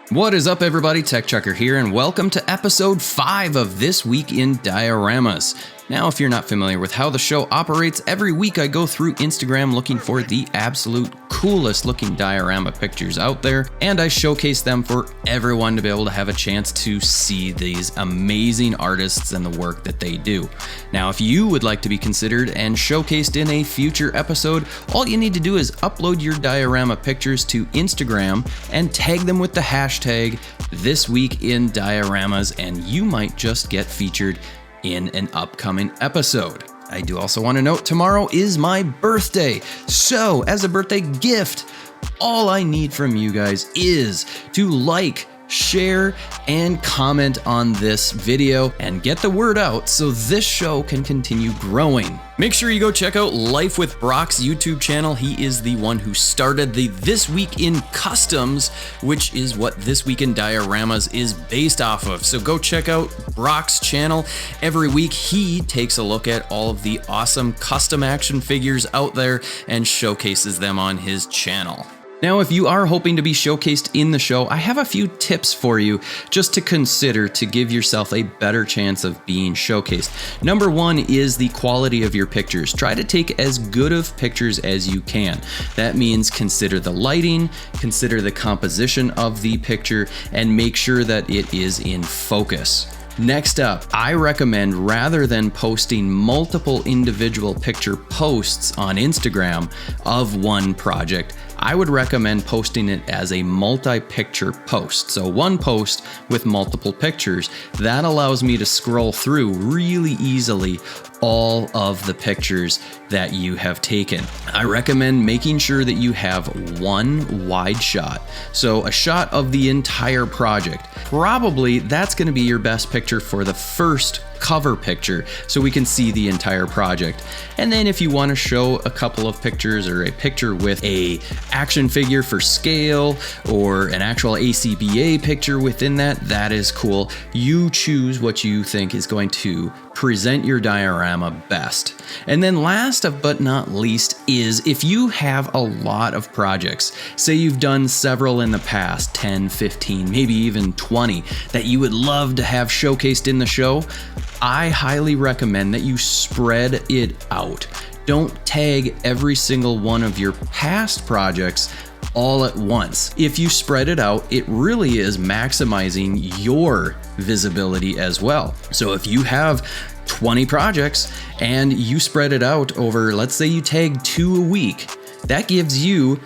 What is up, everybody? TechChucker here, and welcome to episode 5 of This Week in Dioramas. Now, if you're not familiar with how the show operates, every week I go through Instagram looking for the absolute coolest looking diorama pictures out there, and I showcase them for everyone to be able to have a chance to see these amazing artists and the work that they do. Now, if you would like to be considered and showcased in a future episode, all you need to do is upload your diorama pictures to Instagram and tag them with the hashtag ThisWeekInDioramas, and you might just get featured in an upcoming episode. I do also want to note tomorrow is my birthday, so as a birthday gift, all I need from you guys is to like, share, and comment on this video and get the word out so this show can continue growing. Make sure you go check out Life with Brock's YouTube channel. He is the one who started the This Week in Customs, which is what This Week in Dioramas is based off of. So go check out Brock's channel. Every week he takes a look at all of the awesome custom action figures out there and showcases them on his channel. Now, if you are hoping to be showcased in the show, I have a few tips for you just to consider to give yourself a better chance of being showcased. Number one is the quality of your pictures. Try to take as good of pictures as you can. That means consider the lighting, consider the composition of the picture, and make sure that it is in focus. Next up, I recommend rather than posting multiple individual picture posts on Instagram of one project, I would recommend posting it as a multi-picture post. So one post with multiple pictures. That allows me to scroll through really easily all of the pictures that you have taken. I recommend making sure that you have one wide shot. So a shot of the entire project. Probably that's going to be your best picture for the first cover picture so we can see the entire project. And then if you want to show a couple of pictures or a picture with a action figure for scale or an actual ACBA picture within that, that is cool. You choose what you think is going to present your diorama best. And then last but not least is if you have a lot of projects, say you've done several in the past, 10, 15, maybe even 20, that you would love to have showcased in the show, I highly recommend that you spread it out. Don't tag every single one of your past projects all at once. If you spread it out, it really is maximizing your visibility as well. So if you have 20 projects and you spread it out over, let's say you tag 2 a week, that gives you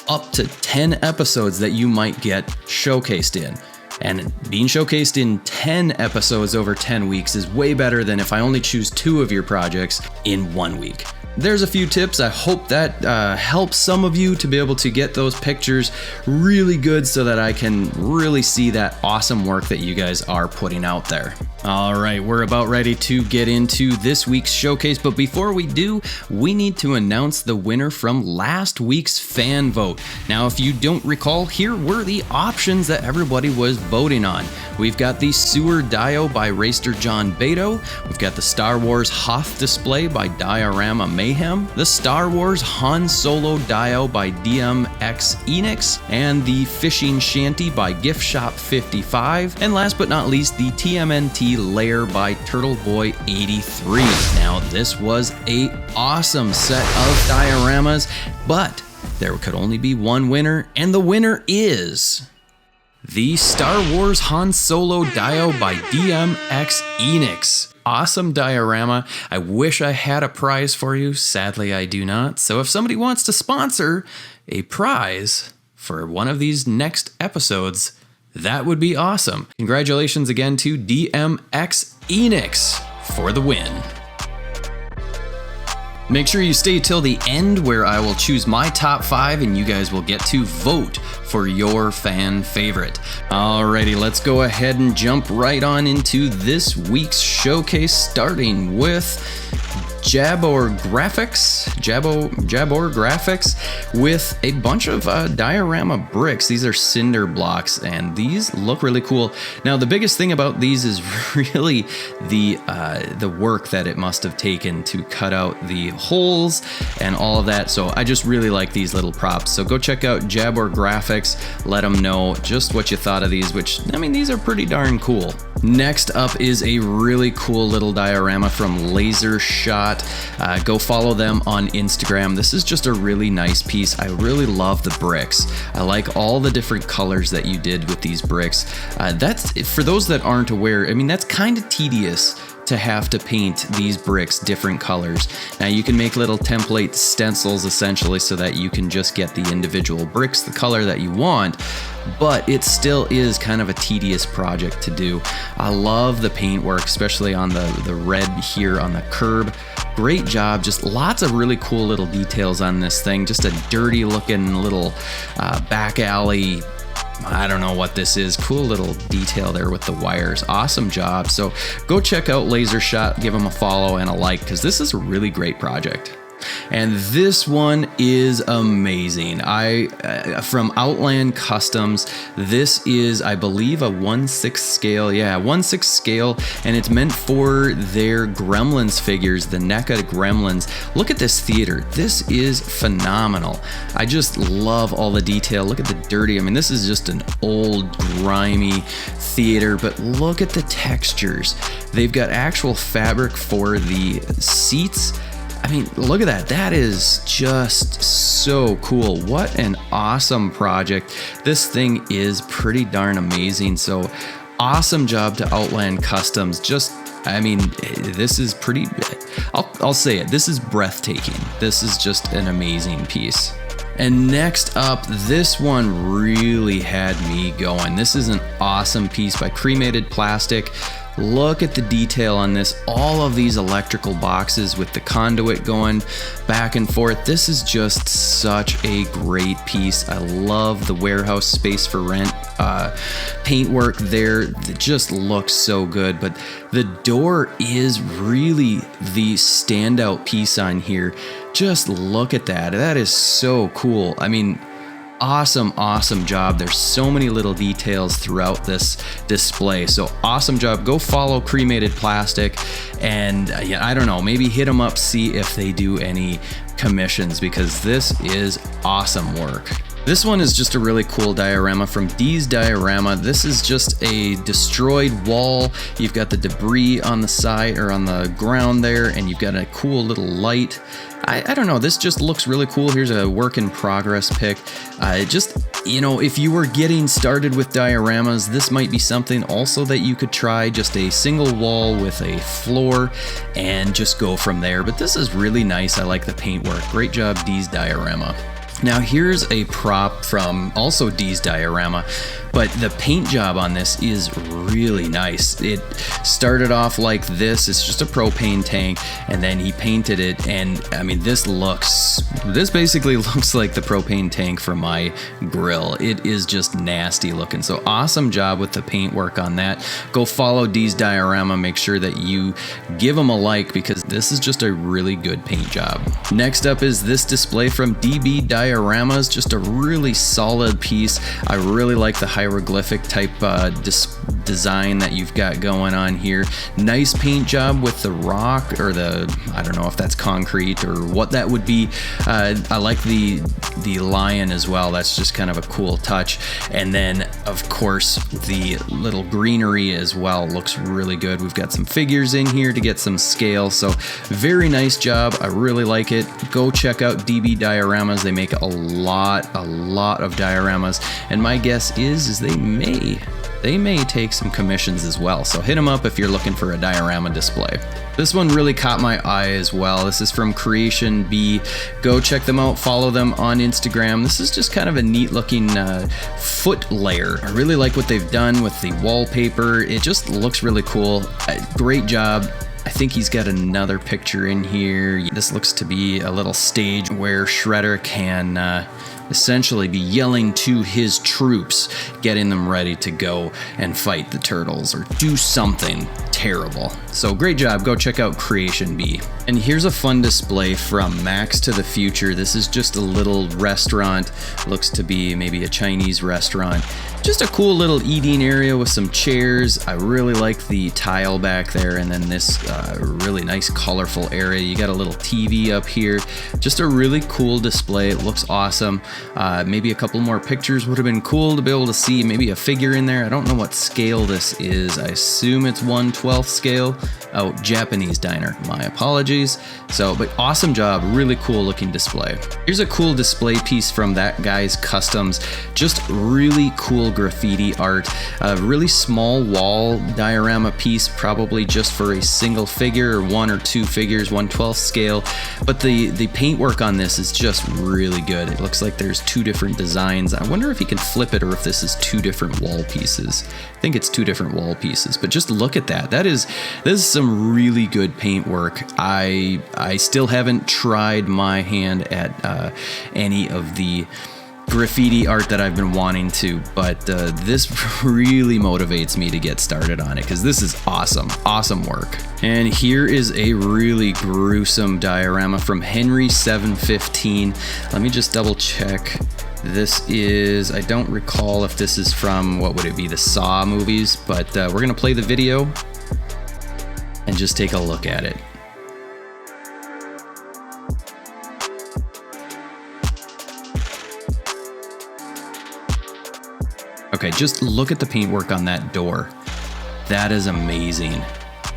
up to 10 episodes that you might get showcased in. And being showcased in 10 episodes over 10 weeks is way better than if I only choose 2 of your projects in 1 week. There's a few tips. I hope that helps some of you to be able to get those pictures really good so that I can really see that awesome work that you guys are putting out there. All right, we're about ready to get into this week's showcase, but before we do, we need to announce the winner from last week's fan vote. Now, if you don't recall, here were the options that everybody was voting on. We've got the Sewer Dio by Racer John Beto. We've got the Star Wars Hoth display by Diorama Mayhem, the Star Wars Han Solo Dio by DMX Enix, and the Fishing Shanty by Gift Shop 55, and last but not least, the TMNT Lair by Turtle Boy 83. Now, this was a awesome set of dioramas, but there could only be one winner, and the winner is the Star Wars Han Solo Dio by DMX Enix. Awesome diorama. I wish I had a prize for you. Sadly, I do not. So if somebody wants to sponsor a prize for one of these next episodes, that would be awesome. Congratulations again to DMX Enix for the win. Make sure you stay till the end where I will choose my top 5 and you guys will get to vote for your fan favorite. Alrighty, let's go ahead and jump right on into this week's showcase, starting with Jabor Graphics with a bunch of diorama bricks. These are cinder blocks and these look really cool. Now the biggest thing about these is really the work that it must have taken to cut out the holes and all of that. So I just really like these little props. So go check out Jabor Graphics. bricks. Let them know just what you thought of these, which, I mean, these are pretty darn cool. Next up is a really cool little diorama from Laser Shot. Go follow them on Instagram. This is just a really nice piece. I really love the bricks. I like all the different colors that you did with these bricks. That's, for those that aren't aware, I mean, that's kind of tedious to have to paint these bricks different colors. Now you can make little template stencils essentially so that you can just get the individual bricks the color that you want, but it still is kind of a tedious project to do. I love the paint work, especially on the red here on the curb. Great job, just lots of really cool little details on this thing. Just a dirty looking little back alley, I don't know what this is. Cool little detail there with the wires. Awesome job. So go check out Laser Shot, give them a follow and a like, because this is a really great project. And this one is amazing. From Outland Customs, this is, I believe, a 1/6 scale. Yeah, 1/6 scale, and it's meant for their Gremlins figures, the NECA Gremlins. Look at this theater. This is phenomenal. I just love all the detail. Look at the dirty. I mean, this is just an old, grimy theater, but look at the textures. They've got actual fabric for the seats. I mean, look at that. That is just so cool. What an awesome project. This thing is pretty darn amazing. So awesome job to Outland Customs. Just, I mean, this is pretty, I'll say it. This is breathtaking. This is just an amazing piece. And next up, this one really had me going. This is an awesome piece by Cremated Plastic. Look at the detail on this. All of these electrical boxes with the conduit going back and forth. This is just such a great piece. I love the warehouse space for rent paintwork there. It just looks so good. But the door is really the standout piece on here. Just look at that. That is so cool. I mean, awesome job. There's so many little details throughout this display. So awesome job. Go follow Cremated Plastic, and yeah, I don't know, maybe hit them up, see if they do any commissions, because this is awesome work. This one is just a really cool diorama from D's Diorama. This is just a destroyed wall. You've got the debris on the side or on the ground there, and you've got a cool little light. I don't know, this just looks really cool. Here's a work in progress pic. Just, you know, if you were getting started with dioramas, this might be something also that you could try. Just a single wall with a floor and just go from there. But this is really nice. I like the paintwork. Great job, D's Diorama. Now here's a prop from also D's Diorama, but the paint job on this is really nice. It started off like this. It's just a propane tank, and then he painted it, and I mean, this basically looks like the propane tank for my grill. It is just nasty looking. So awesome job with the paint work on that. Go follow D's Diorama. Make sure that you give them a like, because this is just a really good paint job. Next up is this display from DB Dioramas. Just a really solid piece. I really like the hieroglyphic type design that you've got going on here. Nice paint job with the rock, or the, I don't know if that's concrete or what that would be. I like the lion as well. That's just kind of a cool touch. And then of course the little greenery as well looks really good. We've got some figures in here to get some scale. So very nice job. I really like it. Go check out DB Dioramas. They make a lot of dioramas, and my guess is they may take some commissions as well. So hit them up if you're looking for a diorama display. This one really caught my eye as well. This is from Creation B. Go check them out, follow them on Instagram. This is just kind of a neat looking foot layer. I really like what they've done with the wallpaper. It just looks really cool. Great job. I think he's got another picture in here. This looks to be a little stage where Shredder can essentially be yelling to his troops, getting them ready to go and fight the turtles or do something terrible. So great job. Go check out Creation B. And here's a fun display from Max to the Future. This is just a little restaurant. Looks to be maybe a Chinese restaurant. Just a cool little eating area with some chairs. I really like the tile back there, and then this really nice colorful area. You got a little TV up here. Just a really cool display. It looks awesome. Maybe a couple more pictures would have been cool to be able to see maybe a figure in there. I don't know what scale this is. I assume it's 1/12 scale. Oh, Japanese diner. My apologies. So, but awesome job. Really cool looking display. Here's a cool display piece from that guy's customs. Just really cool graffiti art. A really small wall diorama piece, probably just for a single figure or 1 or 2 figures, 1/12 scale. But the paintwork on this is just really good. It looks like there's 2 different designs. I wonder if you can flip it or if this is 2 different wall pieces. I think it's 2 different wall pieces, but just look at that. This is some really good paintwork. I still haven't tried my hand at any of the graffiti art that I've been wanting to, but this really motivates me to get started on it because this is awesome work. And here is a really gruesome diorama from Henry 715. Let me just double check. This is, I don't recall if this is from, what would it be, the Saw movies, but we're gonna play the video and just take a look at it. Okay, just look at the paintwork on that door. That is amazing.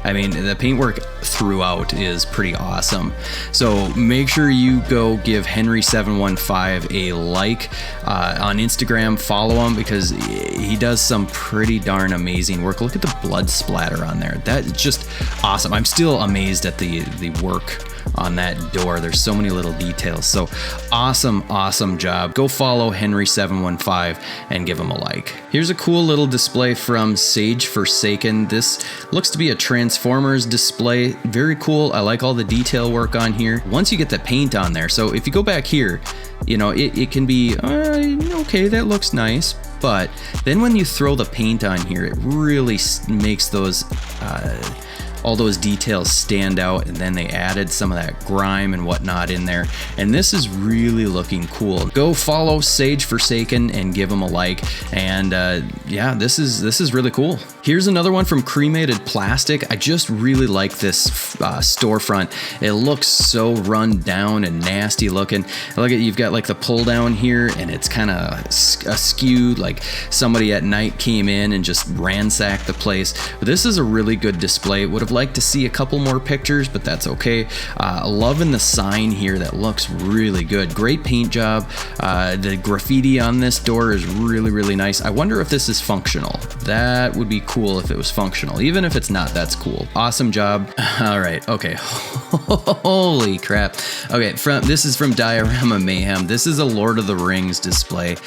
I mean, the paintwork throughout is pretty awesome. So make sure you go give Henry715 a like on Instagram, follow him because he does some pretty darn amazing work. Look at the blood splatter on there. That's just awesome. I'm still amazed at the work on that door. There's so many little details. So awesome job. Go follow Henry715 and give him a like. Here's a cool little display from Sage Forsaken. This looks to be a Transformers display. Very cool. I like all the detail work on here. Once you get the paint on there, so if you go back here, you know, it can be, okay, that looks nice. But then when you throw the paint on here, it really makes those all those details stand out, and then they added some of that grime and whatnot in there, and this is really looking cool. Go follow Sage Forsaken and give him a like, and yeah, this is really cool. Here's another one from Cremated Plastic. I just really like this storefront. It looks so run down and nasty looking. Look at, you've got like the pull down here, and it's kind of askew, like somebody at night came in and just ransacked the place. But this is a really good display. Would have liked to see a couple more pictures, but that's okay. Loving the sign here. That looks really good. Great paint job. The graffiti on this door is really nice. I wonder if this is functional. That would be cool if it was functional. Even if it's not, that's cool. Awesome job. All right. Okay. Holy crap. Okay. This is from Diorama Mayhem. This is a Lord of the Rings display.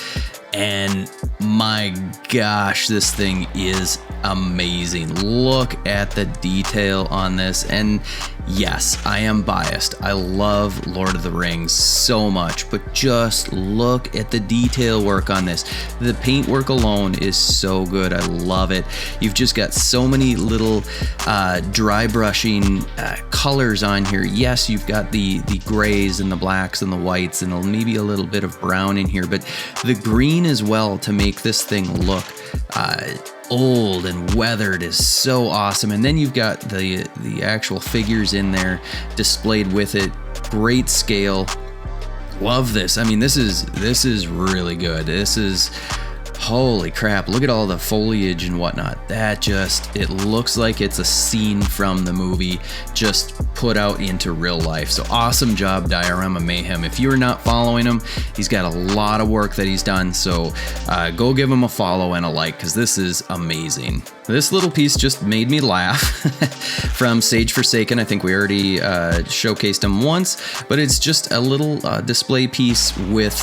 And my gosh, this thing is amazing. Look at the detail on this. And yes, I am biased. I love Lord of the Rings so much, but just look at the detail work on this. The paintwork alone is so good. I love it. You've just got so many little dry brushing colors on here. Yes, you've got the grays and the blacks and the whites and maybe a little bit of brown in here, but the green as well to make this thing look old and weathered is so awesome. And then you've got the actual figures in there displayed with it. Great scale. Love this. I mean, this is really good. This is, holy crap, look at all the foliage and whatnot. It looks like it's a scene from the movie just put out into real life. So awesome job, Diorama Mayhem. If you're not following him, he's got a lot of work that he's done. So go give him a follow and a like, because this is amazing. This little piece just made me laugh from Sage Forsaken. I think we already showcased him once, but it's just a little display piece with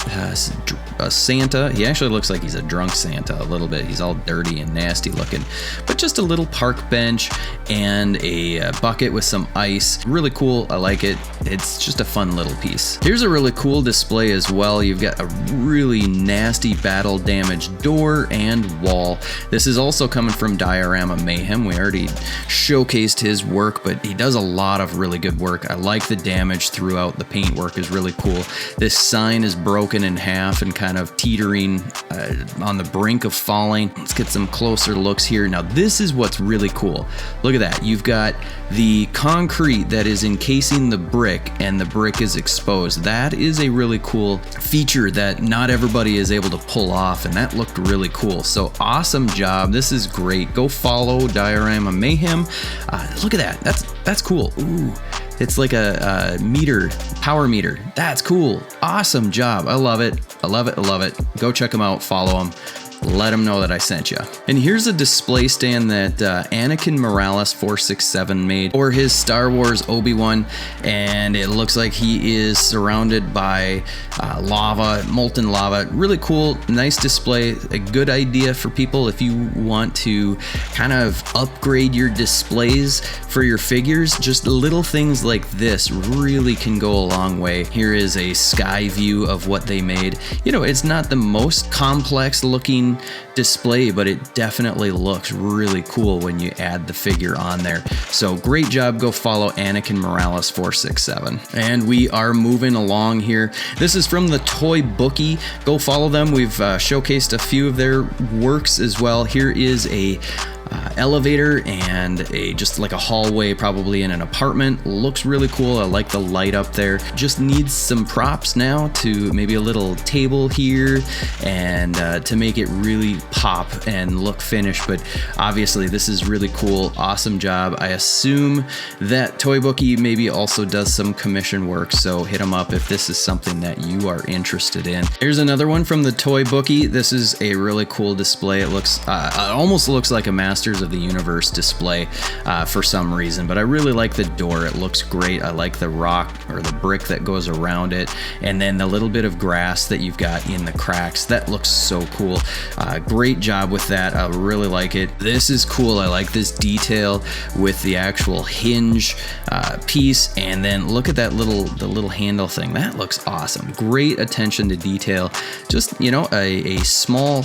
a Santa. He actually looks like he's a drunk Santa a little bit. He's all dirty and nasty looking, but just a little park bench and a bucket with some ice. Really cool. I like it. It's just a fun little piece. Here's a really cool display as well. You've got a really nasty battle damaged door and wall. This is also coming from Diorama Mayhem. We already showcased his work, but he does a lot of really good work. I like the damage throughout. The paintwork is really cool. This sign is broken in half and kind of teetering on on the brink of falling. Let's get some closer looks here. Now this is what's really cool. Look at that. You've got the concrete that is encasing the brick and the brick is exposed. That is a really cool feature that not everybody is able to pull off, and that looked really cool. So awesome job. This is great. Go follow Diorama Mayhem. Look at that. That's cool. Ooh. It's like a meter, power meter. That's cool. Awesome job. I love it. I love it. I love it. Go check them out. Follow them. Let them know that I sent you. And here's a display stand that Anakin Morales 467 made for his Star Wars Obi-Wan, and it looks like he is surrounded by lava, molten lava. Really cool, nice display. A good idea for people if you want to kind of upgrade your displays for your figures. Just little things like this really can go a long way. Here is a sky view of what they made. You know, it's not the most complex looking display, but it definitely looks really cool when you add the figure on there. So great job. Go follow Anakin Morales 467. And we are moving along here. This is from the Toy Bookie. Go follow them. We've showcased a few of their works as well. Here is a elevator and just like a hallway, probably in an apartment. Looks really cool. I like the light up there. Just needs some props now, to maybe a little table here, and to make it really pop and look finished. But obviously this is really cool. Awesome job. I assume that Toy Bookie maybe also does some commission work, so hit them up if this is something that you are interested in. Here's another one from the Toy Bookie. This is a really cool display. It looks almost looks like a Masters of the Universe display for some reason, but I really like the door. It looks great. I like the rock or the brick that goes around it, and then the little bit of grass that you've got in the cracks. That looks so cool. Great job with that. I really like it. This is cool. I like this detail with the actual hinge piece, and then look at that the little handle thing. That looks awesome. Great attention to detail. Just, you know, a small,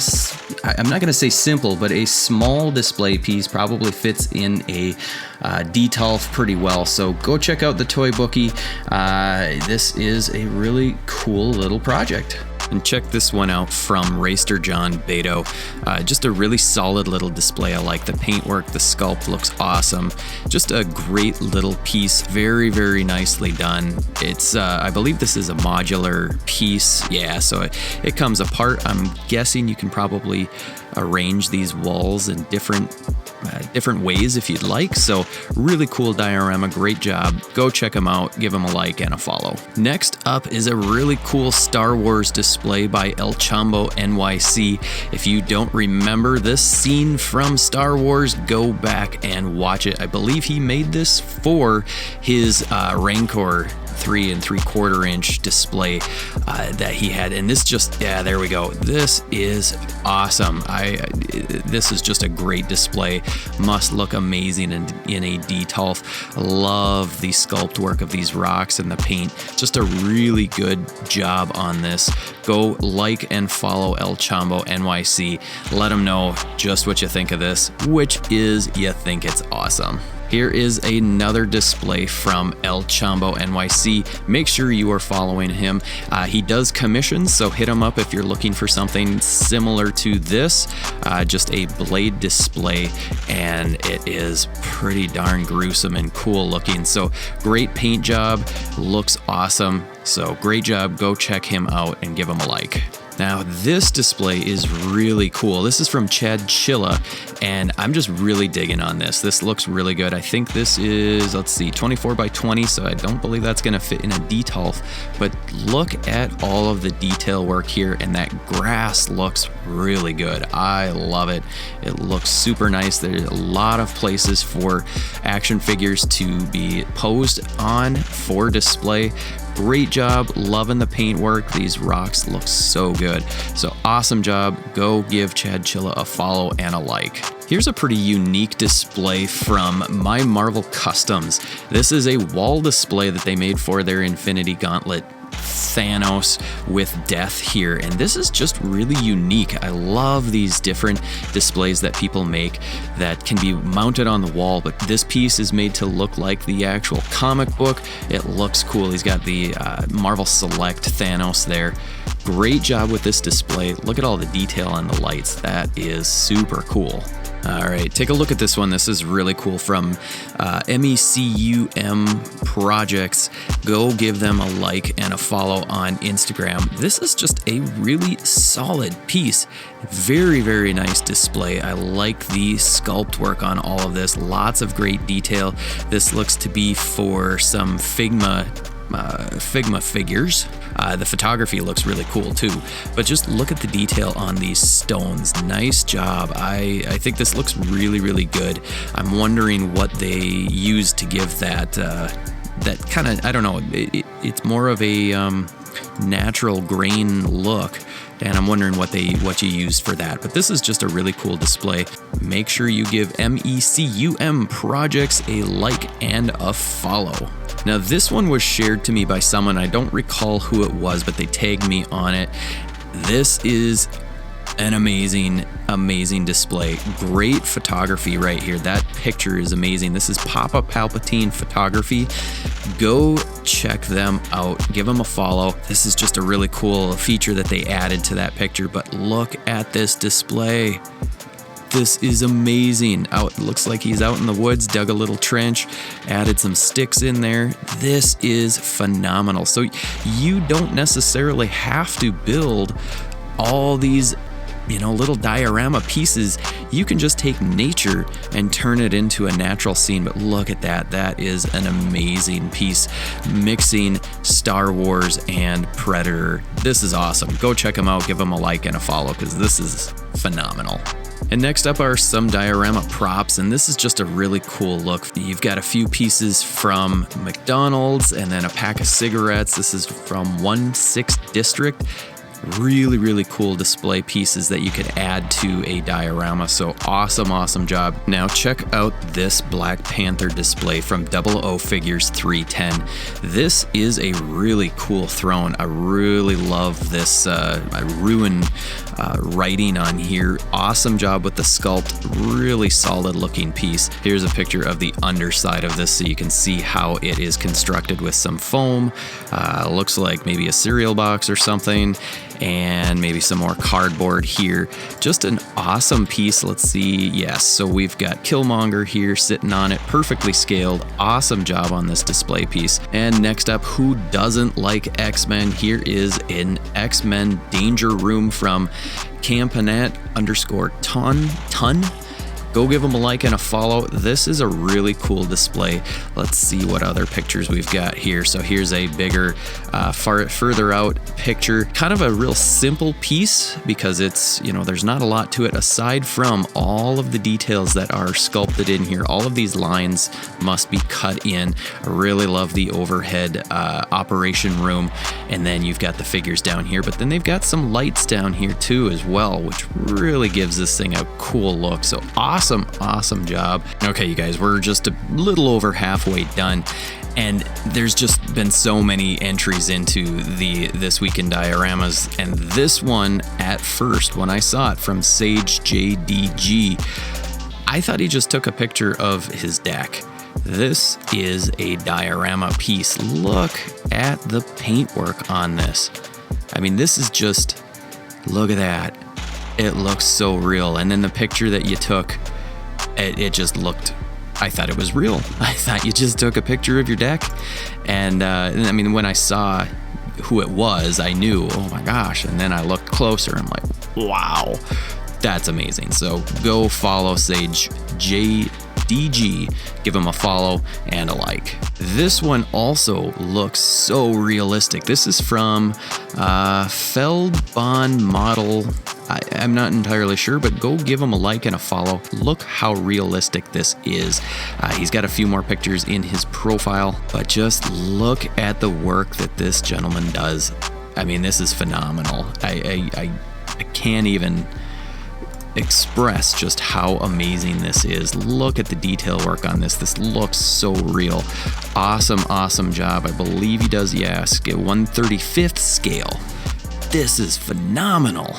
I'm not going to say simple, but a small display piece probably fits in a detolf pretty well. So go check out the Toy Bookie. This is a really cool little project. And check this one out from Racer John Beto. Just a really solid little display. I like the paintwork. The sculpt looks awesome. Just a great little piece. Very, very nicely done. It's, I believe this is a modular piece. Yeah, so it comes apart. I'm guessing you can probably arrange these walls in different ways if you'd like. So really cool diorama. Great job. Go check them out. Give them a like and a follow. Next up is a really cool Star Wars display by El Chambo NYC. If you don't remember this scene from Star Wars, go back and watch it. I believe he made this for his Rancor 3 3/4 inch display that he had, and this just, yeah, there we go. This is awesome. This is just a great display. Must look amazing in a detolf. Love the sculpt work of these rocks and the paint. Just a really good job on this. Go like and follow El Chambo NYC. Let him know just what you think of this, which is you think it's awesome. Here is another display from El Chambo NYC. Make sure you are following him. He does commissions, so hit him up if you're looking for something similar to this. Just a blade display, and it is pretty darn gruesome and cool looking. So great paint job, looks awesome. So great job. Go check him out and give him a like. Now this display is really cool. This is from Chad Chilla, and I'm just really digging on this. This looks really good. I think this is, let's see, 24 by 20, so I don't believe that's gonna fit in a detolf, but look at all of the detail work here, and that grass looks really good. I love it. It looks super nice. There's a lot of places for action figures to be posed on for display. Great job, loving the paintwork. These rocks look so good. So awesome job. Go give Chad Chilla a follow and a like. Here's a pretty unique display from My Marvel Customs. This is a wall display that they made for their Infinity Gauntlet Thanos with death here, and this is just really unique. I love these different displays that people make that can be mounted on the wall, but this piece is made to look like the actual comic book. It looks cool. He's got the Marvel Select Thanos there. Great job with this display. Look at all the detail on the lights. That is super cool. All right, take a look at this one. This is really cool from MECUM Projects. Go give them a like and a follow on Instagram. This is just a really solid piece. Very, very nice display. I like the sculpt work on all of this. Lots of great detail. This looks to be for some Figma figures. The photography looks really cool too, but just look at the detail on these stones. Nice job. I think this looks really, really good. I'm wondering what they used to give that that kind of, I don't know, it's more of a natural grain look, and I'm wondering what you used for that. But this is just a really cool display. Make sure you give MECUM Projects a like and a follow. Now this one was shared to me by someone, I don't recall who it was, but they tagged me on it. This is an amazing, amazing display. Great photography right here. That picture is amazing. This is Papa Palpatine Photography. Go check them out. Give them a follow. This is just a really cool feature that they added to that picture, but look at this display. This is amazing. It looks like he's out in the woods, dug a little trench, added some sticks in there. This is phenomenal. So you don't necessarily have to build all these, little diorama pieces. You can just take nature and turn it into a natural scene. But look at that. That is an amazing piece, mixing Star Wars and Predator. This is awesome. Go check them out. Give them a like and a follow, because this is phenomenal. And next up are some diorama props, and this is just a really cool look. You've got a few pieces from McDonald's and then a pack of cigarettes. This is from 1/6 District. Really, really cool display pieces that you could add to a diorama. So awesome job. Now check out this Black Panther display from 00 Figures 310. This is a really cool throne. I really love this ruin writing on here. Awesome job with the sculpt. Really solid looking piece. Here's a picture of the underside of this so you can see how it is constructed with some foam. Looks like maybe a cereal box or something, and maybe some more cardboard here. Just an awesome piece. Let's see. Yes, so we've got Killmonger here sitting on it, perfectly scaled. Awesome job on this display piece. And next up, who doesn't like X-Men? Here is an X-Men Danger Room from Campanat_ton. Go give them a like and a follow. This is a really cool display. Let's see what other pictures we've got here. So here's a bigger, further out picture. Kind of a real simple piece because it's, there's not a lot to it aside from all of the details that are sculpted in here. All of these lines must be cut in. I really love the overhead operation room. And then you've got the figures down here, but then they've got some lights down here too as well, which really gives this thing a cool look. So awesome job. Okay, you guys, we're just a little over halfway done, and there's just been so many entries into This Week in Dioramas, and this one at first, when I saw it from Sage JDG, I thought he just took a picture of his deck. This is a diorama piece. Look at the paintwork on this. I mean, this is just, look at that. It looks so real. And then the picture that you took, it just looked, I thought it was real. I thought you just took a picture of your deck. And I mean, when I saw who it was, I knew, oh my gosh. And then I looked closer. I'm like, wow, that's amazing. So go follow Sage JDG, give him a follow and a like. This one also looks so realistic. This is from Feldbahn Model. I'm not entirely sure, but go give him a like and a follow. Look how realistic this is. He's got a few more pictures in his profile, but just look at the work that this gentleman does. I mean, this is phenomenal. I can't even express just how amazing this is. Look at the detail work on this. This looks so real. Awesome job. I believe he does, 1/35th scale. This is phenomenal.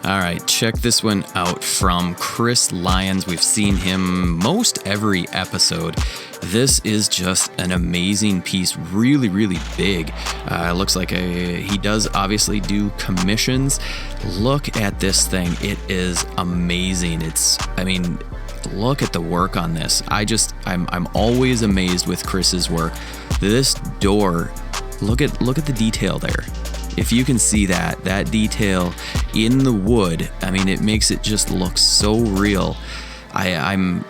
All right, check this one out from Chris Lyons. We've seen him most every episode. This is just an amazing piece, really, really big. Looks like he does obviously do commissions. Look at this thing. It is amazing. Look at the work on this. I'm always amazed with Chris's work. This door, look at the detail there. If you can see that detail in the wood, it makes it just look so real. I'm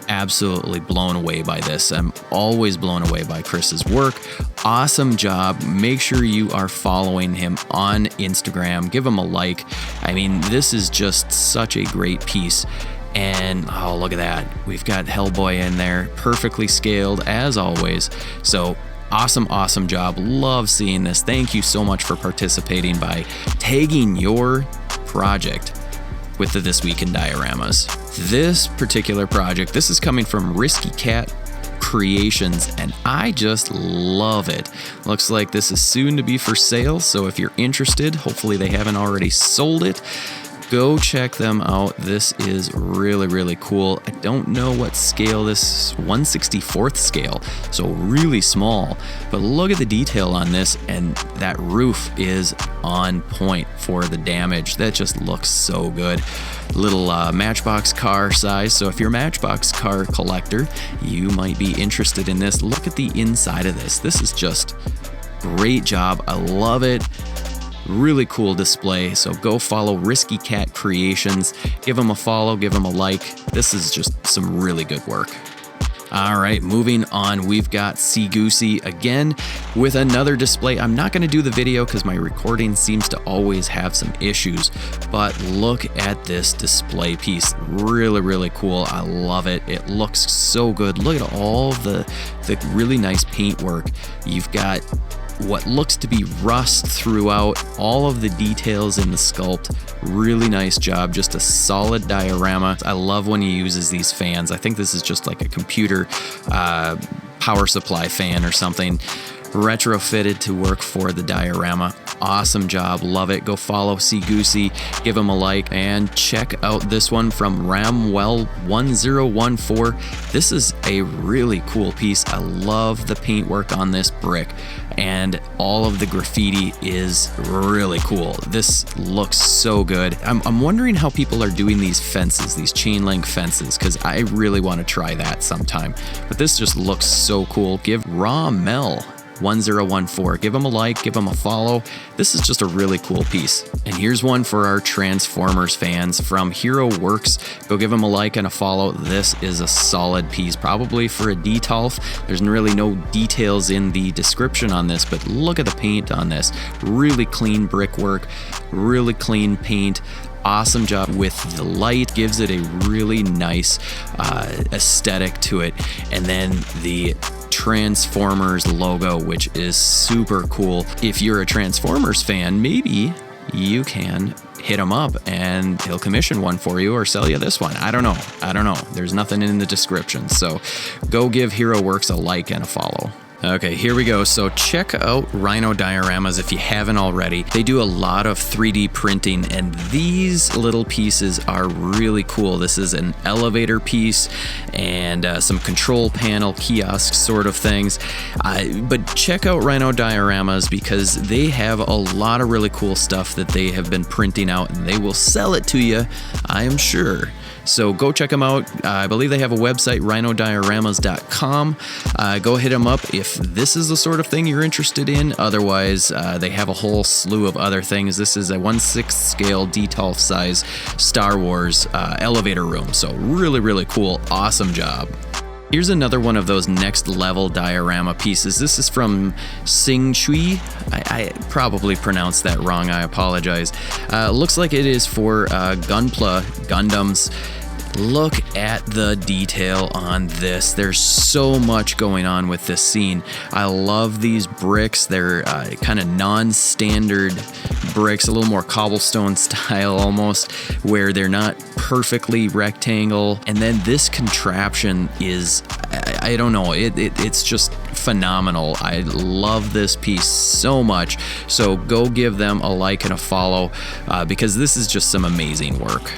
absolutely blown away by this. I'm always blown away by Chris's work. Awesome job. Make sure you are following him on Instagram. Give him a like. This is just such a great piece. And oh, look at that. We've got Hellboy in there, perfectly scaled as always. So awesome job. Love seeing this. Thank you so much for participating by tagging your project with the This Week in Dioramas. This particular project, this is coming from Risky Cat Creations, and I just love it. Looks like this is soon to be for sale, so if you're interested, hopefully they haven't already sold it, go check them out. This is really, really cool. I don't know what scale this, 1/64th scale, so really small, but look at the detail on this, and that roof is on point for the damage. That just looks so good. Little Matchbox car size, so if you're a Matchbox car collector, you might be interested in this. Look at the inside of this. This is just great job. I love it. Really cool display. So go follow Risky Cat Creations. Give them a follow, give them a like. This is just some really good work. All right, moving on, we've got Sea Goosey again with another display. I'm not going to do the video because my recording seems to always have some issues, but look at this display piece. Really, really cool. I love it. It looks so good. Look at all the really nice paintwork. You've got what looks to be rust throughout, all of the details in the sculpt. Really nice job, just a solid diorama. I love when he uses these fans. I think this is just like a computer power supply fan or something, retrofitted to work for the diorama. Awesome job, love it. Go follow Sea Goosey, give him a like, and check out this one from Ramwell1014. This is a really cool piece. I love the paintwork on this brick, and all of the graffiti is really cool. This looks so good. I'm wondering how people are doing these fences, these chain link fences, because I really want to try that sometime. But this just looks so cool. Give Ramel1014. Give them a like, give them a follow. This is just a really cool piece. And here's one for our Transformers fans from Hero Works. Go give them a like and a follow. This is a solid piece, probably for a Detolf. There's really no details in the description on this, but look at the paint on this. Really clean brickwork, really clean paint. Awesome job with the light, gives it a really nice aesthetic to it. And then the Transformers logo, which is super cool. If you're a Transformers fan, maybe you can hit him up and he'll commission one for you or sell you this one. I don't know. There's nothing in the description. So go give Hero Works a like and a follow. Okay, here we go. So check out Rhino Dioramas if you haven't already. They do a lot of 3D printing, and these little pieces are really cool. This is an elevator piece and some control panel kiosk sort of things. But check out Rhino Dioramas because they have a lot of really cool stuff that they have been printing out, and they will sell it to you, I am sure. So go check them out. I believe they have a website, rhinodioramas.com. Go hit them up if this is the sort of thing you're interested in. Otherwise, they have a whole slew of other things. This is a 1/6 scale Detolf size Star Wars elevator room. So really, really cool. Awesome job. Here's another one of those next level diorama pieces. This is from Sing Chui. I probably pronounced that wrong. I apologize. Looks like it is for Gunpla Gundams. Look at the detail on this. There's so much going on with this scene. I love these bricks. They're kind of non-standard bricks, a little more cobblestone style almost, where they're not perfectly rectangle. And then this contraption is, I don't know, it's just phenomenal. I love this piece so much. So go give them a like and a follow because this is just some amazing work.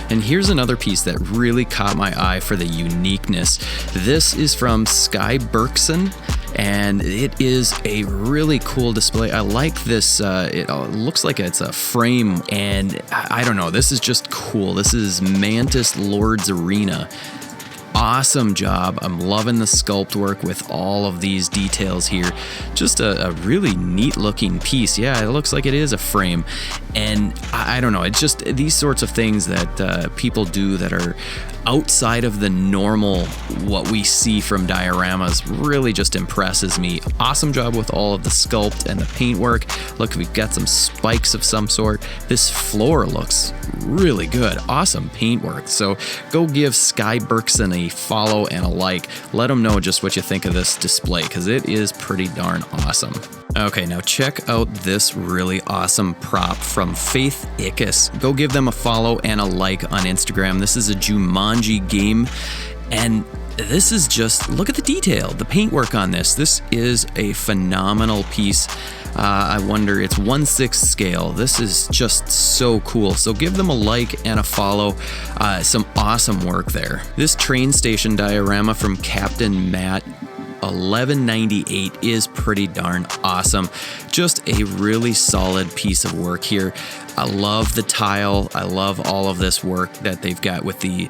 And here's another piece that really caught my eye for the uniqueness. This is from Sky Berkson, and it is a really cool display. I like this. It looks like it's a frame, and I don't know, this is just cool. This is Mantis Lord's Arena. Awesome job. I'm loving the sculpt work with all of these details here. Just a really neat looking piece. Yeah, it looks like it is a frame. And I don't know, it's just these sorts of things that people do that are outside of the normal, what we see from dioramas, really just impresses me. Awesome job with all of the sculpt and the paintwork. Look, we've got some spikes of some sort. This floor looks really good. Awesome paintwork. So go give Sky Berkson a follow and a like. Let them know just what you think of this display, because it is pretty darn awesome. Okay, now check out this really awesome prop from Faith Ickes. Go give them a follow and a like on Instagram. This is a Jumanji game, and this is just, look at the detail, the paintwork on this. This is a phenomenal piece. I wonder, it's 1/6 scale. This is just so cool. So give them a like and a follow. Some awesome work there. This train station diorama from Captain Matt 1198 is pretty darn awesome. Just a really solid piece of work here. I love the tile. I love all of this work that they've got with the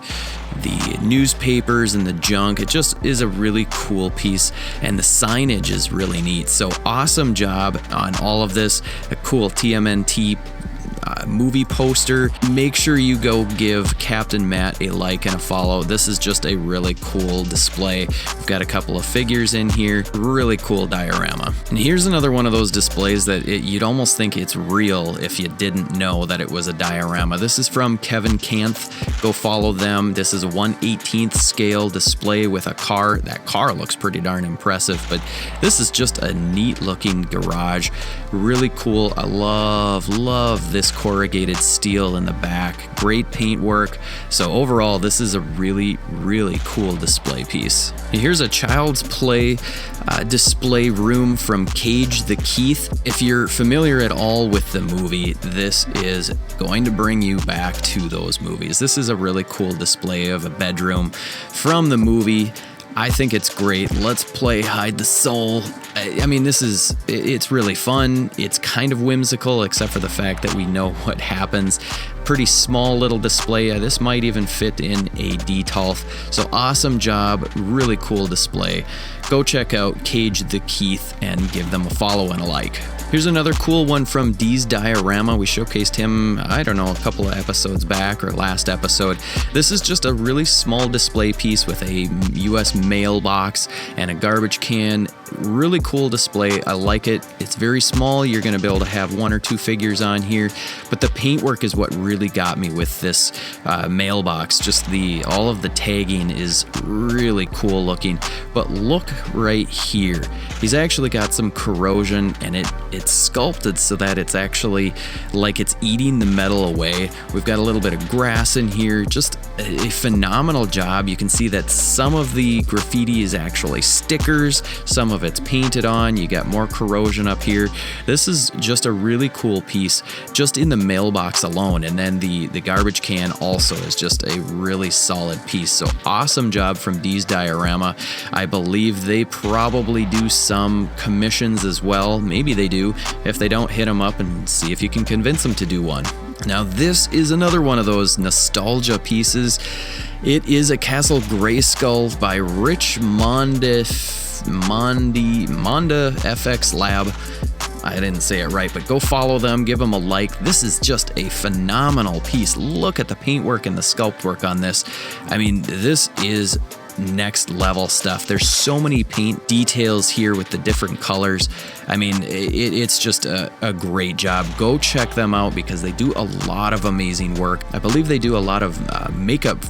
newspapers and the junk. It just is a really cool piece, and the signage is really neat. So awesome job on all of this. A cool TMNT movie poster. Make sure you go give Captain Matt a like and a follow. This is just a really cool display. We've got a couple of figures in here. Really cool diorama. And here's another one of those displays that you'd almost think it's real if you didn't know that it was a diorama. This is from Kevin Kanth. Go follow them. This is a 1/18 scale display with a car. That car looks pretty darn impressive, but this is just a neat looking garage. Really cool. I love this corrugated steel in the back. Great paintwork. So overall, this is a really cool display piece. Here's a child's play display room from Cage the Keith. If you're familiar at all with the movie, this is going to bring you back to those movies. This is a really cool display of a bedroom from the movie. I think it's great. Let's play Hide the Soul. I mean, it's really fun. It's kind of whimsical, except for the fact that we know what happens. Pretty small little display. This might even fit in a detolf. So awesome job. Really cool display. Go check out Cage the Keith and give them a follow and a like. Here's another cool one from D's Diorama. We showcased him, I don't know, a couple of episodes back or last episode. This is just a really small display piece with a US mailbox and a garbage can. Really cool display. I like it. It's very small. You're going to be able to have 1 or 2 figures on here, but the paintwork is what really got me with this mailbox. Just all of the tagging is really cool looking. But look right here. He's actually got some corrosion, and it's sculpted so that it's actually like it's eating the metal away. We've got a little bit of grass in here. Just a phenomenal job. You can see that some of the graffiti is actually stickers, some of it's painted on. You got more corrosion up here. This is just a really cool piece just in the mailbox alone, and then the garbage can also is just a really solid piece. So awesome job from D's Diorama. I believe they probably do some commissions as well. Maybe they do. If they don't, hit them up and see if you can convince them to do one. Now this is another one of those nostalgia pieces. It is a Castle Grayskull by Rich Monda FX Lab. I didn't say it right, but go follow them, give them a like. This is just a phenomenal piece. Look at the paintwork and the sculpt work on this. I mean, this is next level stuff. There's so many paint details here with the different colors. I mean, it's just a great job. Go check them out because they do a lot of amazing work. I believe they do a lot of makeup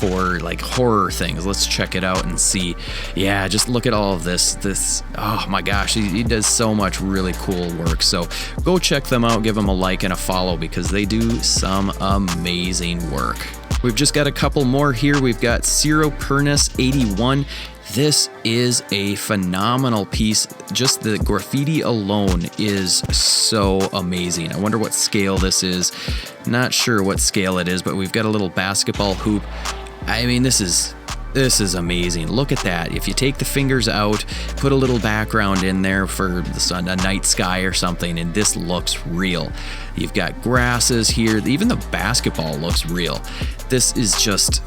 for like horror things. Let's check it out and see. Yeah, just look at all of this. Oh my gosh, he does so much really cool work. So go check them out, give them a like and a follow because they do some amazing work. We've just got a couple more here. We've got Ciro Pernus 81. This is a phenomenal piece. Just the graffiti alone is so amazing. I wonder what scale this is. Not sure what scale it is, but we've got a little basketball hoop. I mean, this is amazing. Look at that. If you take the fingers out, put a little background in there for the sun, a night sky or something, and this looks real. You've got grasses here. Even the basketball looks real. This is just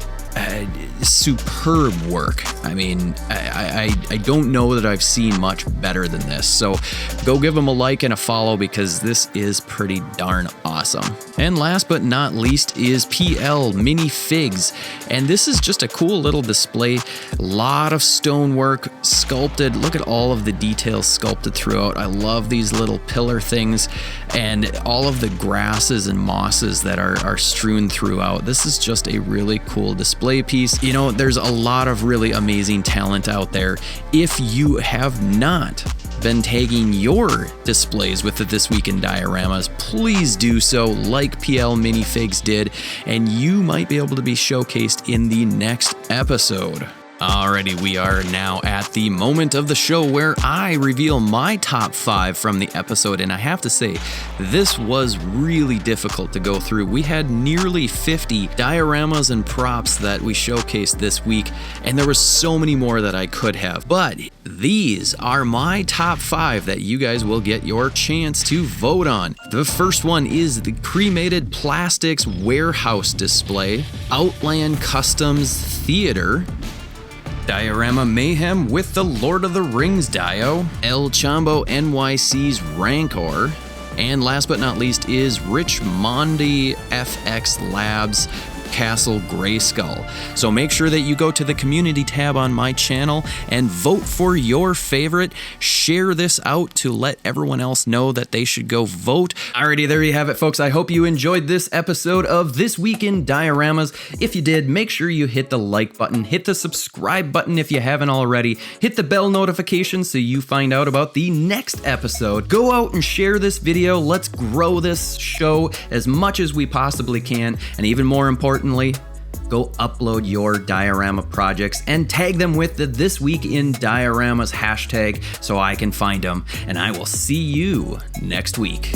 superb work. I mean, I don't know that I've seen much better than this. So go give them a like and a follow because this is pretty darn awesome. And last but not least is PL Mini Figs. And this is just a cool little display. A lot of stonework sculpted. Look at all of the details sculpted throughout. I love these little pillar things and all of the grasses and mosses that are strewn throughout. This is just a really cool display piece. You know, there's a lot of really amazing talent out there. If you have not been tagging your displays with the This Week in Dioramas, please do so like PL Minifigs did, and you might be able to be showcased in the next episode. Alrighty, we are now at the moment of the show where I reveal my top 5 from the episode, and I have to say, this was really difficult to go through. We had nearly 50 dioramas and props that we showcased this week, and there was so many more that I could have, but these are my top 5 that you guys will get your chance to vote on. The first one is the Cremated Plastics Warehouse Display, Outland Customs Theater, Diorama Mayhem with the Lord of the Rings Dio, El Chambo NYC's Rancor, and last but not least is Richmondi FX Labs Castle Grayskull. So make sure that you go to the community tab on my channel and vote for your favorite. Share this out to let everyone else know that they should go vote. Alrighty, there you have it, folks. I hope you enjoyed this episode of This Week in Dioramas. If you did, make sure you hit the like button, hit the subscribe button if you haven't already, hit the bell notification so you find out about the next episode. Go out and share this video. Let's grow this show as much as we possibly can, and even more importantly, go upload your diorama projects and tag them with the This Week in Dioramas hashtag so I can find them, and I will see you next week.